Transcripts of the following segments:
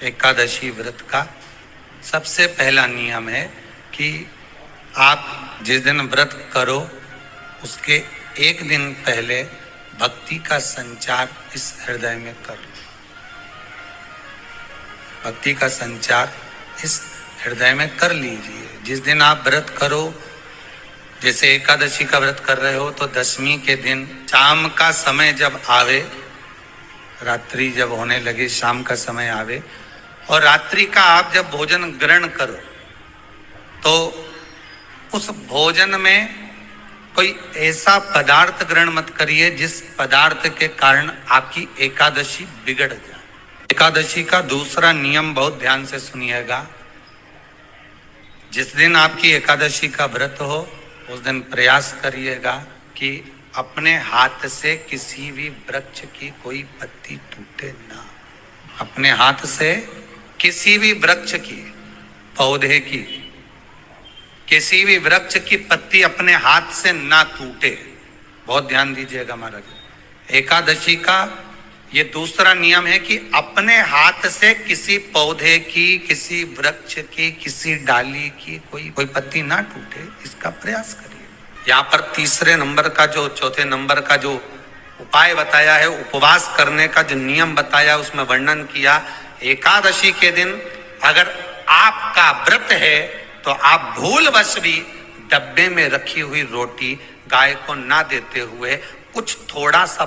एकादशी व्रत का सबसे पहला नियम है कि आप जिस दिन व्रत करो उसके एक दिन पहले भक्ति का संचार इस हृदय में कर लो। भक्ति का संचार इस हृदय में कर लीजिए। जिस दिन आप व्रत करो, जैसे एकादशी का व्रत कर रहे हो तो दशमी के दिन शाम का समय जब आवे, रात्रि जब होने लगे, शाम का समय आवे और रात्रि का आप जब भोजन ग्रहण करो तो उस भोजन में कोई ऐसा पदार्थ ग्रहण मत करिए जिस पदार्थ के कारण आपकी एकादशी बिगड़ जाए। एकादशी का दूसरा नियम बहुत ध्यान से सुनिएगा। जिस दिन आपकी एकादशी का व्रत हो उस दिन प्रयास करिएगा कि अपने हाथ से किसी भी वृक्ष की कोई पत्ती टूटे ना। अपने हाथ से किसी भी वृक्ष की, पौधे की, किसी भी वृक्ष की पत्ती अपने हाथ से ना टूटे। बहुत ध्यान दीजिएगा महाराज। एकादशी का ये दूसरा नियम है कि अपने हाथ से किसी पौधे की, किसी वृक्ष की, किसी डाली की कोई पत्ती ना टूटे, इसका प्रयास करिए। यहाँ पर तीसरे नंबर का जो, चौथे नंबर का जो उपाय बताया है, उपवास करने का जो नियम बताया, उसमें वर्णन किया एकादशी के दिन अगर आपका व्रत है तो आप भूलवश भी डब्बे में रखी हुई रोटी गाय को ना देते हुए कुछ थोड़ा सा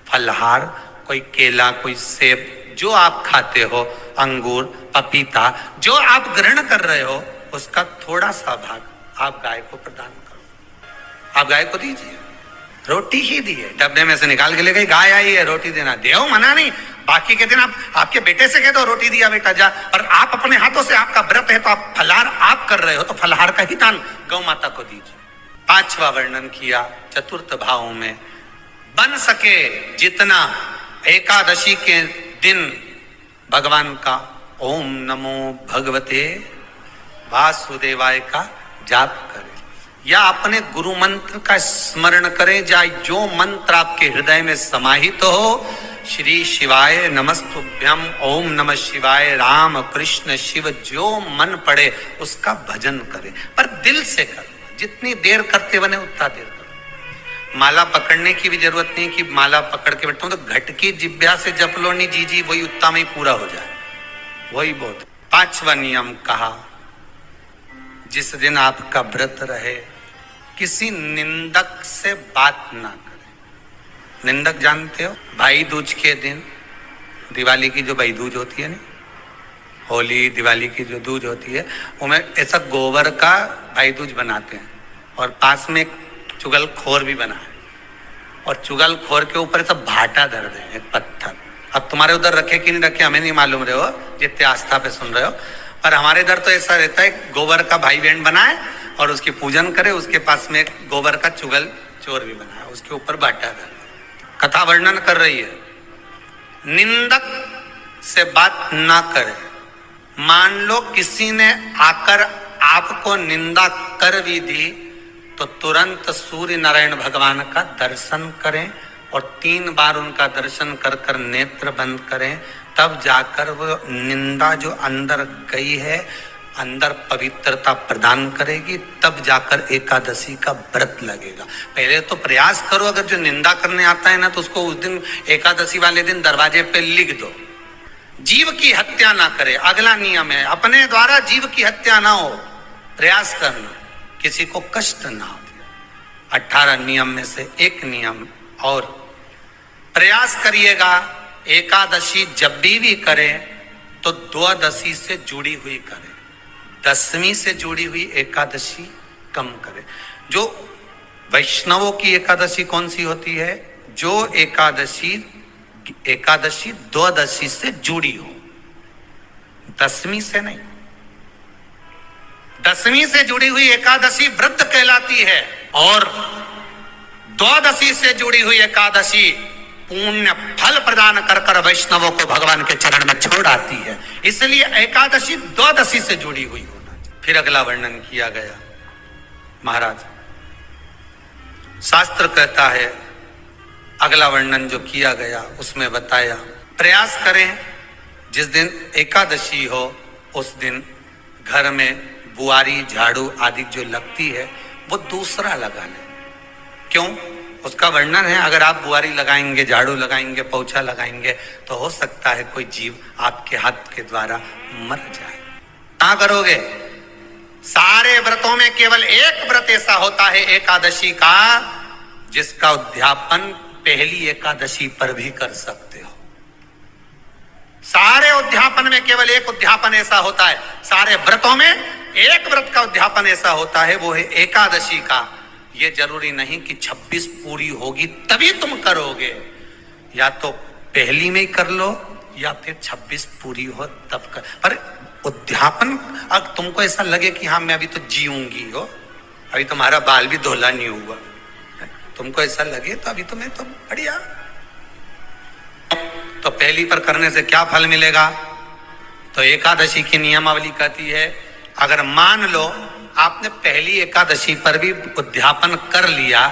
फलहार, कोई केला, कोई सेब, जो आप खाते हो, अंगूर, पपीता, जो आप ग्रहण कर रहे हो, उसका थोड़ा सा भाग आप गाय को प्रदान करो। आप गाय को दीजिए। रोटी ही दी है, डब्बे में से निकाल के ले गई, गाय आई है, रोटी देना, देव मना नहीं। बाकी के दिन आप आपके बेटे से कह दो रोटी दिया बेटा जा, पर आप अपने हाथों से, आपका व्रत है तो आप फलहार आप कर रहे हो तो फलहार का ही दान गौ माता को दीजिए। पांचवा वर्णन किया चतुर्थ भाव में, बन सके जितना एकादशी के दिन भगवान का ओम नमो भगवते वासुदेवाय का जाप करें या अपने गुरु मंत्र का स्मरण करें, या जो मंत्र आपके हृदय में समाहित हो, श्री शिवाय नमस्तुभ्यम, ओम नमः शिवाय, राम कृष्ण शिव, जो मन पड़े उसका भजन करें, पर दिल से करें। जितनी देर करते बने उतना देर करो। माला पकड़ने की भी जरूरत नहीं कि माला पकड़ के बैठता हूं तो घटकी जिब्या से जप लो, नहीं जी वही उतना में पूरा हो जाए, वही बहुत। पांचवा नियम कहा, जिस दिन आपका व्रत रहे किसी निंदक से बात ना करें। निंदक जानते हो, भाई दूज के दिन, दिवाली की जो भाई दूज होती है ना, होली दिवाली की जो दूज होती है, उनमें ऐसा गोबर का भाई दूज बनाते हैं और पास में एक चुगलखोर भी बना है और चुगलखोर के ऊपर ऐसा भाटा धर दे, एक पत्थर। अब तुम्हारे उधर रखे कि नहीं रखे हमें नहीं मालूम रहे हो, जितने आस्था पे सुन रहे हो, पर हमारे इधर तो ऐसा रहता है, गोबर का भाई बहन बनाए और उसकी पूजन करे, उसके पास में एक गोबर का चुगल चोर भी बनाया, उसके ऊपर बाटा धर। कथा वर्णन कर रही है, निंदक से बात ना करें। मान लो किसी ने आकर आपको निंदा कर भी दी तो तुरंत सूर्य नारायण भगवान का दर्शन करें और 3 बार उनका दर्शन कर कर नेत्र बंद करें, तब जाकर वो निंदा जो अंदर गई है, अंदर पवित्रता प्रदान करेगी, तब जाकर एकादशी का व्रत लगेगा। पहले तो प्रयास करो, अगर जो निंदा करने आता है ना तो उसको उस दिन एकादशी वाले दिन दरवाजे पे लिख दो, जीव की हत्या ना करे। अगला नियम है, अपने द्वारा जीव की हत्या ना हो, प्रयास करना, किसी को कष्ट ना हो। 18 नियम में से एक नियम और, प्रयास करिएगा एकादशी जब भी करें तो द्वादशी से जुड़ी हुई करें, दशमी से जुड़ी हुई एकादशी कम करें। जो वैष्णवों की एकादशी कौन सी होती है? जो एकादशी द्वादशी से जुड़ी हो, दशमी से नहीं। दशमी से जुड़ी हुई एकादशी व्रत कहलाती है और द्वादशी से जुड़ी हुई एकादशी पुण्य फल प्रदान कर कर वैष्णवों को भगवान के चरण में छोड़ आती है। इसलिए एकादशी द्वादशी से जुड़ी हुई होना चाहिए। फिर अगला वर्णन किया गया, महाराज शास्त्र कहता है, अगला वर्णन जो किया गया उसमें बताया, प्रयास करें जिस दिन एकादशी हो उस दिन घर में बुआरी झाड़ू आदि जो लगती है वो दूसरा लगा ले। क्यों? उसका वर्णन है, अगर आप बुआरी लगाएंगे, झाड़ू लगाएंगे, पोछा लगाएंगे तो हो सकता है कोई जीव आपके हाथ के द्वारा मर जाए। क्या करोगे? सारे व्रतों में केवल एक व्रत ऐसा होता है एकादशी का जिसका उद्यापन पहली एकादशी पर भी कर सकते हो। सारे उद्यापन में केवल एक उद्यापन ऐसा होता है, सारे व्रतों में एक व्रत का उद्यापन ऐसा होता है, वो है एकादशी का। ये जरूरी नहीं कि 26 पूरी होगी तभी तुम करोगे, या तो पहली में ही कर लो या फिर 26 पूरी हो तब कर। पर उद्यापन, अब तुमको ऐसा लगे कि हाँ मैं अभी तो जीऊंगी हो, अभी तुम्हारा बाल भी धोला नहीं हुआ, तुमको ऐसा लगे तो अभी तुम्हें तो बढ़िया, तो पहली पर करने से क्या फल मिलेगा? तो एकादशी की नियमावली कहती है, अगर मान लो आपने पहली एकादशी पर भी उद्यापन कर लिया,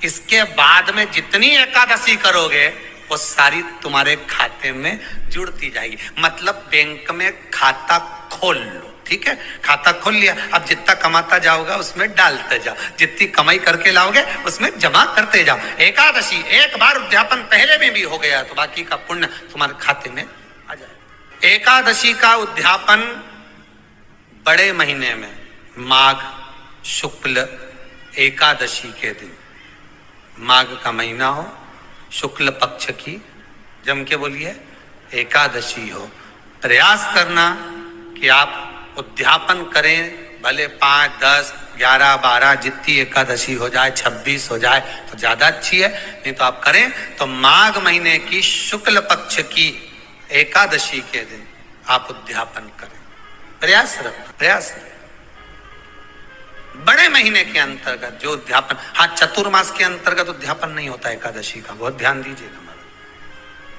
इसके बाद में जितनी एकादशी करोगे वो सारी तुम्हारे खाते में जुड़ती जाएगी। मतलब बैंक में खाता खोल लो, ठीक है? खाता खोल लिया, अब जितना कमाता जाओगा उसमें डालते जाओ, जितनी कमाई करके लाओगे उसमें जमा करते जाओ। एकादशी एक बार उद्यापन पहले में भी हो गया तो बाकी का पुण्य तुम्हारे खाते में आ जाए। एकादशी का उद्यापन बड़े महीने में माघ शुक्ल एकादशी के दिन, माघ का महीना हो, शुक्ल पक्ष की, जम के बोलिए, एकादशी हो, प्रयास करना कि आप उद्यापन करें, भले 5, 10, 11, 12 जितनी एकादशी हो जाए, 26 हो जाए तो ज्यादा अच्छी है, नहीं तो आप करें तो माघ महीने की शुक्ल पक्ष की एकादशी के दिन आप उद्यापन करें। प्रयास रखना, प्रयास रखना। बड़े महीने के अंतर्गत जो उद्यापन, हाँ चतुर्मास के अंतर्गत उद्यापन नहीं होता एकादशी का, बहुत ध्यान दीजिएगा।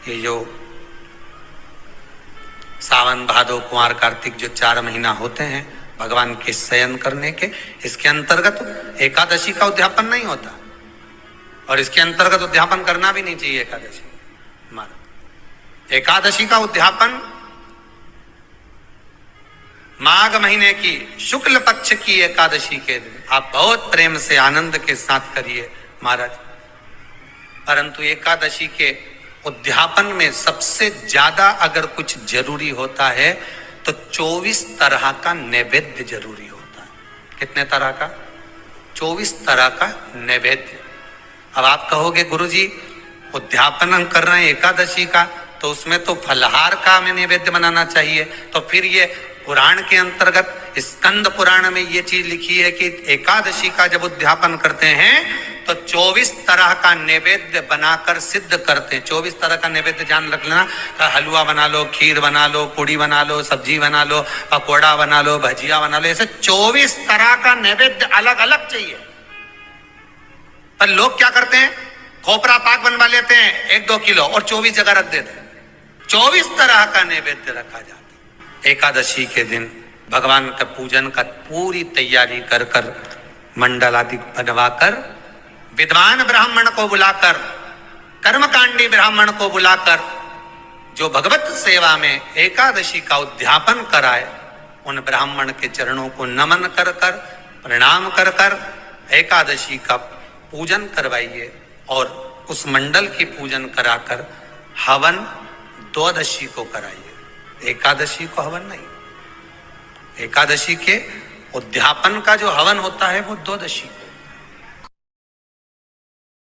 ये जो सावन भादो कुंवर कार्तिक जो 4 महीना होते हैं भगवान के शयन करने के, इसके अंतर्गत एकादशी का उद्यापन नहीं होता, और इसके अंतर्गत उद्यापन करना भी नहीं चाहिए एकादशी। एकादशी का उद्यापन माघ महीने की शुक्ल पक्ष की एकादशी के दिन आप बहुत प्रेम से आनंद के साथ करिए महाराज। परंतु एकादशी के उद्यापन में सबसे ज्यादा अगर कुछ जरूरी होता है तो 24 तरह का नैवेद्य जरूरी होता है। कितने तरह का? 24 तरह का नैवेद्य। अब आप कहोगे गुरुजी उद्यापन हम कर रहे हैं एकादशी का, तो उसमें तो फलहार का हमें नैवेद्य बनाना चाहिए, तो फिर ये पुराण के अंतर्गत स्कंद पुराण में ये चीज लिखी है कि एकादशी का जब उद्यापन करते हैं तो 24 तरह का नैवेद्य बनाकर सिद्ध करते हैं। 24 तरह का नैवेद्य जान रख लेना, हलवा बना लो, खीर बना लो, पूड़ी बना लो, सब्जी बना लो, पकौड़ा बना लो, भजिया बना लो, ऐसे 24 तरह का नैवेद्य अलग अलग चाहिए। पर लोग क्या करते हैं, खोपरा पाक बनवा लेते हैं 1-2 किलो और 24 जगह रख देते हैं। 24 तरह का नैवेद्य रखा जाता है। एकादशी के दिन भगवान का पूजन का पूरी तैयारी कर कर, मंडल आदि बनवाकर, विद्वान ब्राह्मण को बुलाकर, कर्मकांडी ब्राह्मण को बुलाकर, जो भगवत सेवा में एकादशी का उद्यापन कराए, उन ब्राह्मण के चरणों को नमन कर कर, प्रणाम कर कर एकादशी का पूजन करवाइए, और उस मंडल की पूजन कराकर हवन द्वादशी को कराइए, एकादशी को हवन नहीं। एकादशी के उद्यापन का जो हवन होता है वो द्वादशी